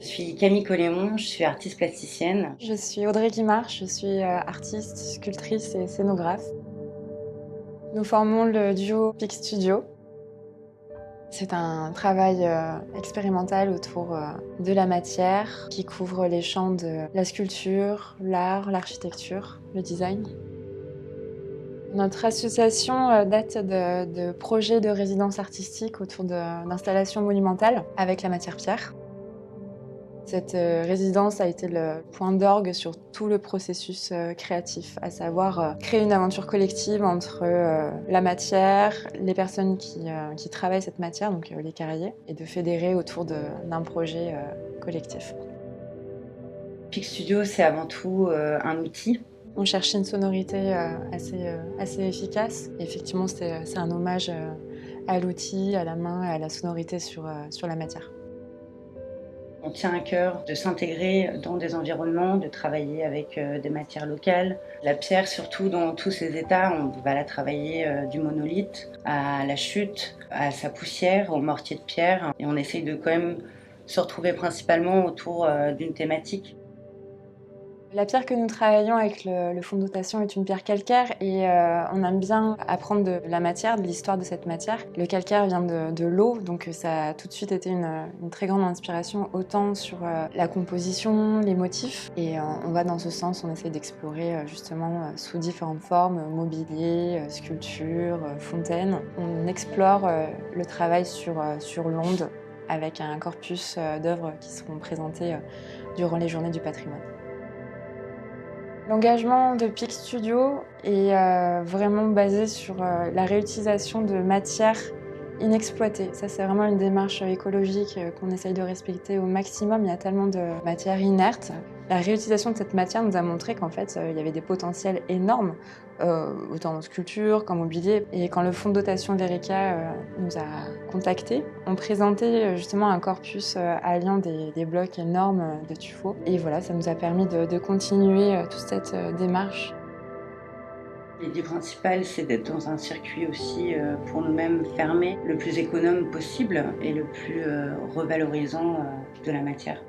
Je suis Camille Collémon, je suis artiste plasticienne. Je suis Audrey Guimard, je suis artiste, sculptrice et scénographe. Nous formons le duo Peak Studio. C'est un travail expérimental autour de la matière qui couvre les champs de la sculpture, l'art, l'architecture, le design. Notre association date de projets de résidence artistique autour d'installations monumentales avec la matière pierre. Cette résidence a été le point d'orgue sur tout le processus créatif, à savoir créer une aventure collective entre la matière, les personnes qui travaillent cette matière, donc les carriers, et de fédérer autour d'un projet collectif. Peak Studio, c'est avant tout un outil. On cherchait une sonorité assez efficace. Et effectivement, c'est un hommage à l'outil, à la main et à la sonorité sur la matière. On tient à cœur de s'intégrer dans des environnements, de travailler avec des matières locales. La pierre, surtout dans tous ses états, on va la travailler du monolithe à la chute, à sa poussière, au mortier de pierre. Et on essaye de quand même se retrouver principalement autour d'une thématique. La pierre que nous travaillons avec le fond de dotation est une pierre calcaire et on aime bien apprendre de la matière, de l'histoire de cette matière. Le calcaire vient de l'eau, donc ça a tout de suite été une très grande inspiration, autant sur la composition, les motifs. Et on va dans ce sens, on essaie d'explorer justement sous différentes formes, mobilier, sculpture, fontaine. On explore le travail sur l'onde avec un corpus d'œuvres qui seront présentées durant les journées du patrimoine. L'engagement de Peak Studio est vraiment basé sur la réutilisation de matières inexploitées. Ça, c'est vraiment une démarche écologique qu'on essaye de respecter au maximum. Il y a tellement de matières inertes. La réutilisation de cette matière nous a montré qu'en fait, il y avait des potentiels énormes, autant en sculpture qu'en mobilier. Et quand le fonds de dotation Verica nous a contactés, on présentait justement un corpus alliant des blocs énormes de tuffeau. Et voilà, ça nous a permis de continuer toute cette démarche. L'idée principale, c'est d'être dans un circuit aussi pour nous-mêmes fermé, le plus économe possible et le plus revalorisant de la matière.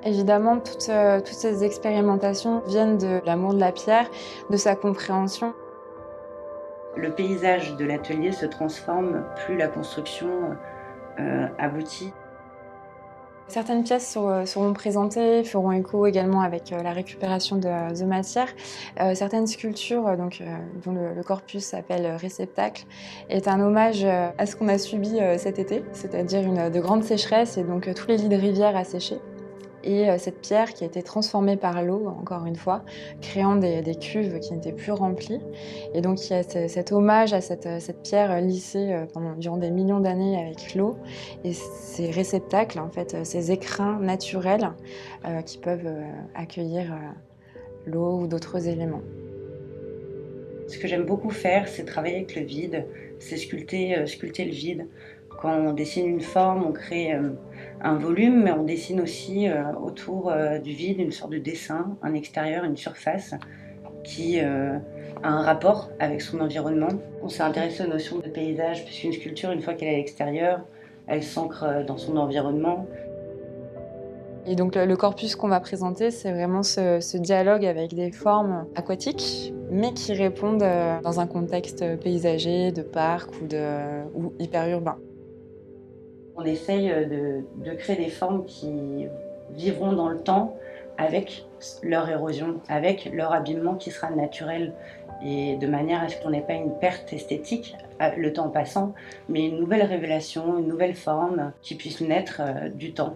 Évidemment, toutes ces expérimentations viennent de l'amour de la pierre, de sa compréhension. Le paysage de l'atelier se transforme plus la construction aboutit. Certaines pièces seront présentées, feront écho également avec la récupération de matière. Certaines sculptures, dont le corpus s'appelle Réceptacle, est un hommage à ce qu'on a subi cet été, c'est-à-dire de grandes sécheresses et donc tous les lits de rivière asséchés. Et cette pierre qui a été transformée par l'eau, encore une fois, créant des cuves qui n'étaient plus remplies. Et donc il y a cet hommage à cette pierre lissée durant des millions d'années avec l'eau et ces réceptacles, en fait, ces écrins naturels qui peuvent accueillir l'eau ou d'autres éléments. Ce que j'aime beaucoup faire, c'est travailler avec le vide, c'est sculpter le vide. Quand on dessine une forme, on crée un volume, mais on dessine aussi autour du vide une sorte de dessin, un extérieur, une surface qui a un rapport avec son environnement. On s'est intéressé aux notions de paysage, puisqu'une sculpture, une fois qu'elle est à l'extérieur, elle s'ancre dans son environnement. Et donc le corpus qu'on va présenter, c'est vraiment ce dialogue avec des formes aquatiques, mais qui répondent dans un contexte paysager, de parc ou hyper urbain. On essaye de créer des formes qui vivront dans le temps avec leur érosion, avec leur abîmement qui sera naturel et de manière à ce qu'on n'ait pas une perte esthétique, le temps passant, mais une nouvelle révélation, une nouvelle forme qui puisse naître du temps.